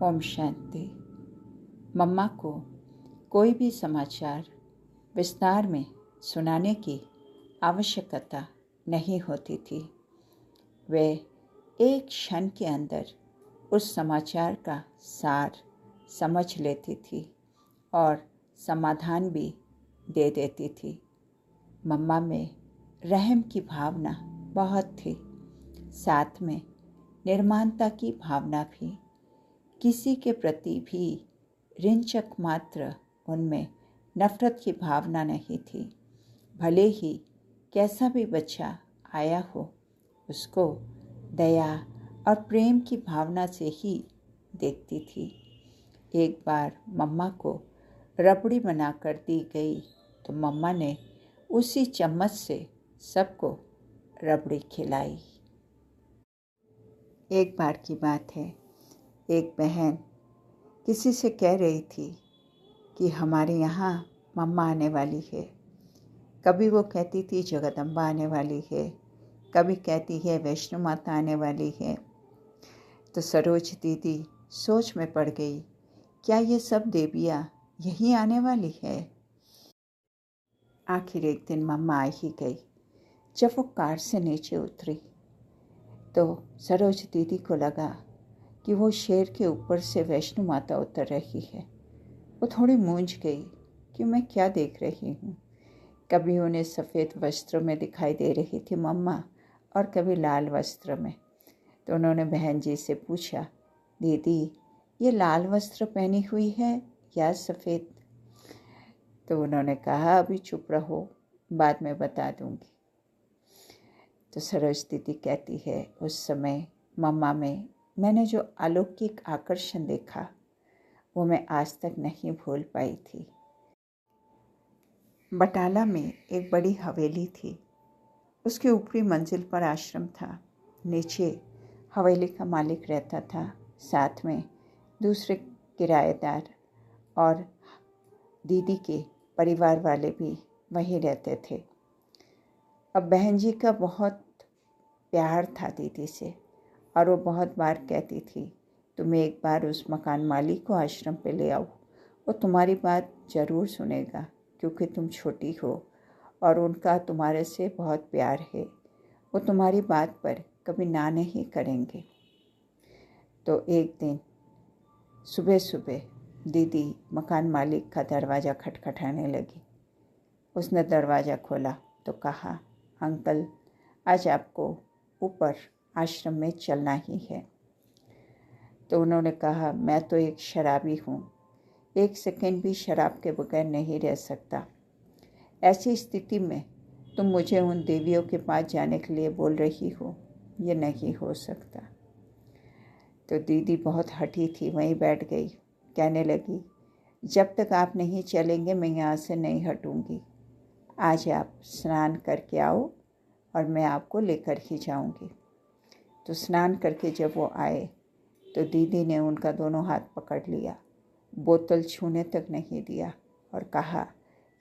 ओम शांति। मम्मा को कोई भी समाचार विस्तार में सुनाने की आवश्यकता नहीं होती थी। वे एक क्षण के अंदर उस समाचार का सार समझ लेती थी और समाधान भी दे देती थी। मम्मा में रहम की भावना बहुत थी, साथ में निर्माणता की भावना भी। किसी के प्रति भी ऋणचक मात्र उनमें नफरत की भावना नहीं थी। भले ही कैसा भी बच्चा आया हो, उसको दया और प्रेम की भावना से ही देखती थी। एक बार मम्मा को रबड़ी बनाकर दी गई तो मम्मा ने उसी चम्मच से सबको रबड़ी खिलाई। एक बार की बात है, एक बहन किसी से कह रही थी कि हमारे यहाँ मम्मा आने वाली है। कभी वो कहती थी जगदम्बा आने वाली है, कभी कहती है वैष्णो माता आने वाली है। तो सरोज दीदी सोच में पड़ गई, क्या ये सब देवियाँ यहीं आने वाली है? आखिर एक दिन मम्मा आ ही गई। जब वो कार से नीचे उतरी तो सरोज दीदी को लगा कि वो शेर के ऊपर से वैष्णो माता उतर रही है। वो थोड़ी मूंझ गई कि मैं क्या देख रही हूँ। कभी उन्हें सफ़ेद वस्त्र में दिखाई दे रही थी मम्मा और कभी लाल वस्त्र में। तो उन्होंने बहन जी से पूछा, दीदी ये लाल वस्त्र पहनी हुई है या सफ़ेद? तो उन्होंने कहा, अभी चुप रहो, बाद में बता दूँगी। तो सरोज दीदी कहती है, उस समय मम्मा में मैंने जो अलौकिक आकर्षण देखा वो मैं आज तक नहीं भूल पाई थी। बटाला में एक बड़ी हवेली थी। उसके ऊपरी मंजिल पर आश्रम था। नीचे हवेली का मालिक रहता था, साथ में दूसरे किराएदार और दीदी के परिवार वाले भी वहीं रहते थे। अब बहन जी का बहुत प्यार था दीदी से और वो बहुत बार कहती थी, तुम एक बार उस मकान मालिक को आश्रम पे ले आओ, वो तुम्हारी बात ज़रूर सुनेगा क्योंकि तुम छोटी हो और उनका तुम्हारे से बहुत प्यार है। वो तुम्हारी बात पर कभी ना नहीं करेंगे। तो एक दिन सुबह सुबह दीदी मकान मालिक का दरवाज़ा खटखटाने लगी। उसने दरवाज़ा खोला तो कहा, अंकल आज आपको ऊपर आश्रम में चलना ही है। तो उन्होंने कहा, मैं तो एक शराबी हूँ, एक सेकंड भी शराब के बगैर नहीं रह सकता। ऐसी स्थिति में तुम मुझे उन देवियों के पास जाने के लिए बोल रही हो, ये नहीं हो सकता। तो दीदी बहुत हठी थी, वहीं बैठ गई। कहने लगी, जब तक आप नहीं चलेंगे मैं यहाँ से नहीं हटूँगी। आज आप स्नान करके आओ और मैं आपको लेकर ही जाऊँगी। तो स्नान करके जब वो आए तो दीदी ने उनका दोनों हाथ पकड़ लिया, बोतल छूने तक नहीं दिया और कहा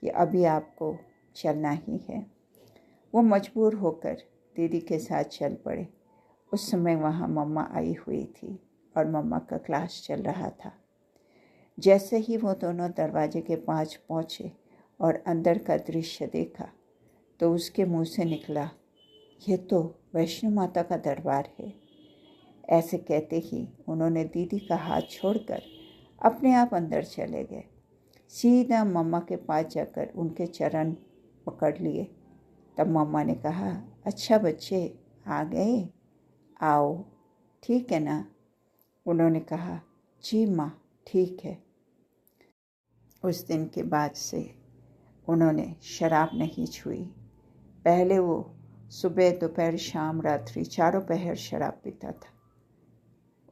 कि अभी आपको चलना ही है। वो मजबूर होकर दीदी के साथ चल पड़े। उस समय वहाँ मम्मा आई हुई थी और मम्मा का क्लास चल रहा था। जैसे ही वो दोनों दरवाजे के पास पहुँचे और अंदर का दृश्य देखा तो उसके मुंह से निकला, ये तो वैष्णो माता का दरबार है। ऐसे कहते ही उन्होंने दीदी का हाथ छोड़कर अपने आप अंदर चले गए। सीधा मम्मा के पास जाकर उनके चरण पकड़ लिए। तब मम्मा ने कहा, अच्छा बच्चे आ गए, आओ, ठीक है ना? उन्होंने कहा, जी माँ ठीक है। उस दिन के बाद से उन्होंने शराब नहीं छुई। पहले वो सुबह दोपहर शाम रात्रि चारों पहर शराब पीता था।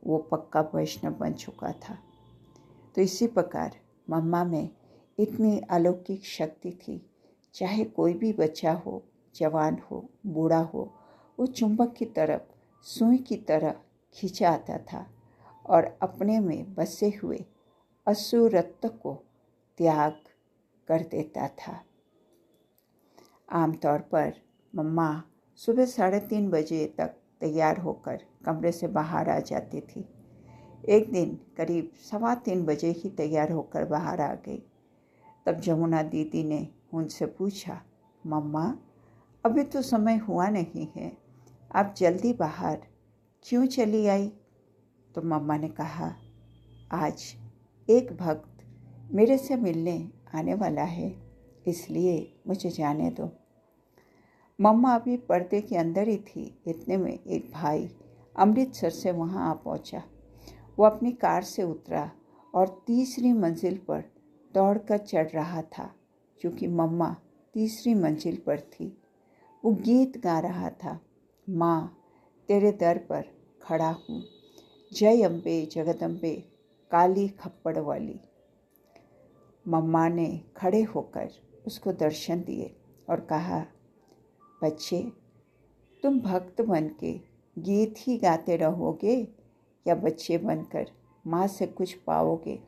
वो पक्का वैष्णव बन चुका था। तो इसी प्रकार मम्मा में इतनी अलौकिक शक्ति थी, चाहे कोई भी बच्चा हो, जवान हो, बूढ़ा हो, वो चुंबक की तरफ सुई की तरह खींचा आता था और अपने में बसे हुए असुरत्व को त्याग कर देता था। आमतौर पर मम्मा सुबह 3:30 बजे तक तैयार होकर कमरे से बाहर आ जाती थी। एक दिन करीब 3:15 बजे ही तैयार होकर बाहर आ गई। तब जमुना दीदी ने उनसे पूछा, मम्मा अभी तो समय हुआ नहीं है, आप जल्दी बाहर क्यों चली आई? तो मम्मा ने कहा, आज एक भक्त मेरे से मिलने आने वाला है, इसलिए मुझे जाने दो। मम्मा अभी पर्दे के अंदर ही थी, इतने में एक भाई अमृतसर से वहाँ आ पहुँचा। वो अपनी कार से उतरा और तीसरी मंजिल पर दौड़कर चढ़ रहा था, क्योंकि मम्मा तीसरी मंजिल पर थी। वो गीत गा रहा था, माँ तेरे दर पर खड़ा हूँ, जय अम्बे जगदम्बे काली खप्पड़ वाली। मम्मा ने खड़े होकर उसको दर्शन दिए और कहा, बच्चे तुम भक्त बन के गीत ही गाते रहोगे या बच्चे बनकर माँ से कुछ पाओगे?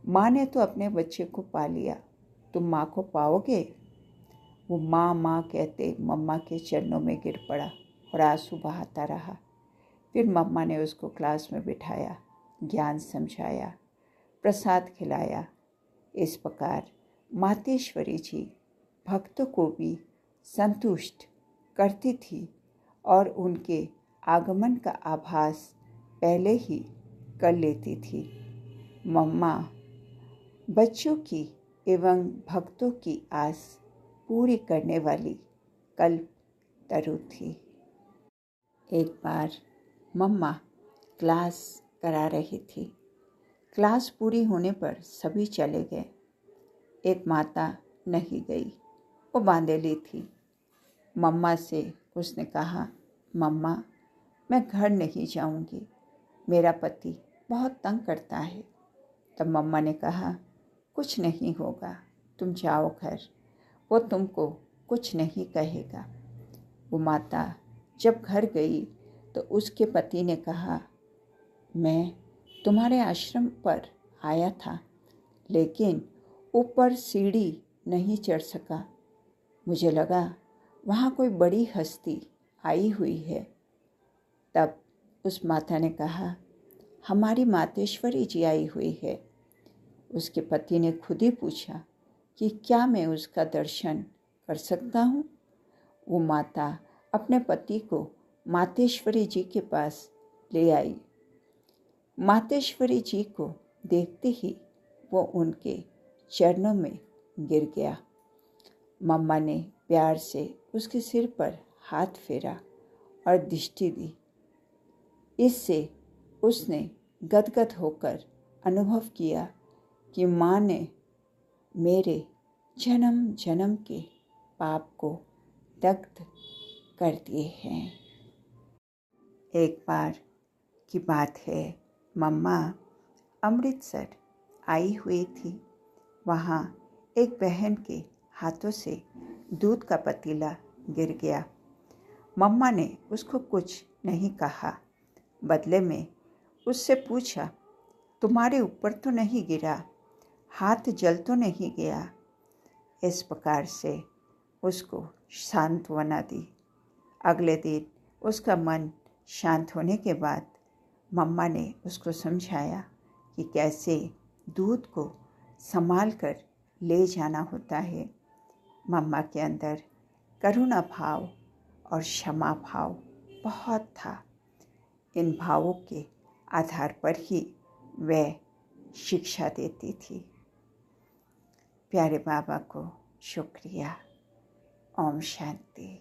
माँ ने तो अपने बच्चे को पा लिया, तुम माँ को पाओगे? वो माँ माँ कहते मम्मा के चरणों में गिर पड़ा और आंसू बहाता रहा। फिर मम्मा ने उसको क्लास में बिठाया, ज्ञान समझाया, प्रसाद खिलाया। इस प्रकार मातेश्वरी जी भक्तों को भी संतुष्ट करती थी और उनके आगमन का आभास पहले ही कर लेती थी। मम्मा बच्चों की एवं भक्तों की आस पूरी करने वाली कल्प तरु थी। एक बार मम्मा क्लास करा रही थी। क्लास पूरी होने पर सभी चले गए। एक माता नहीं गई, वो बांधेली थी। मम्मा से उसने कहा, मम्मा मैं घर नहीं जाऊंगी, मेरा पति बहुत तंग करता है। तब मम्मा ने कहा, कुछ नहीं होगा, तुम जाओ घर, वो तुमको कुछ नहीं कहेगा। वो माता जब घर गई तो उसके पति ने कहा, मैं तुम्हारे आश्रम पर आया था, लेकिन ऊपर सीढ़ी नहीं चढ़ सका। मुझे लगा वहाँ कोई बड़ी हस्ती आई हुई है। तब उस माता ने कहा, हमारी मातेश्वरी जी आई हुई है। उसके पति ने खुद ही पूछा कि क्या मैं उसका दर्शन कर सकता हूँ? वो माता अपने पति को मातेश्वरी जी के पास ले आई। मातेश्वरी जी को देखते ही वो उनके चरणों में गिर गया। मम्मा ने प्यार से उसके सिर पर हाथ फेरा और दृष्टि दी। इससे उसने गदगद होकर अनुभव किया कि माँ ने मेरे जन्म जन्म के पाप को दग्ध कर दिए हैं। एक बार की बात है, मम्मा अमृतसर आई हुई थी। वहाँ एक बहन के हाथों से दूध का पतीला गिर गया। मम्मा ने उसको कुछ नहीं कहा, बदले में उससे पूछा, तुम्हारे ऊपर तो नहीं गिरा, हाथ जल तो नहीं गया? इस प्रकार से उसको सांत्वना दी। अगले दिन उसका मन शांत होने के बाद मम्मा ने उसको समझाया कि कैसे दूध को संभाल कर ले जाना होता है। मम्मा के अंदर करुणा भाव और क्षमा भाव बहुत था। इन भावों के आधार पर ही वह शिक्षा देती थी। प्यारे बाबा को शुक्रिया। ओम शांति।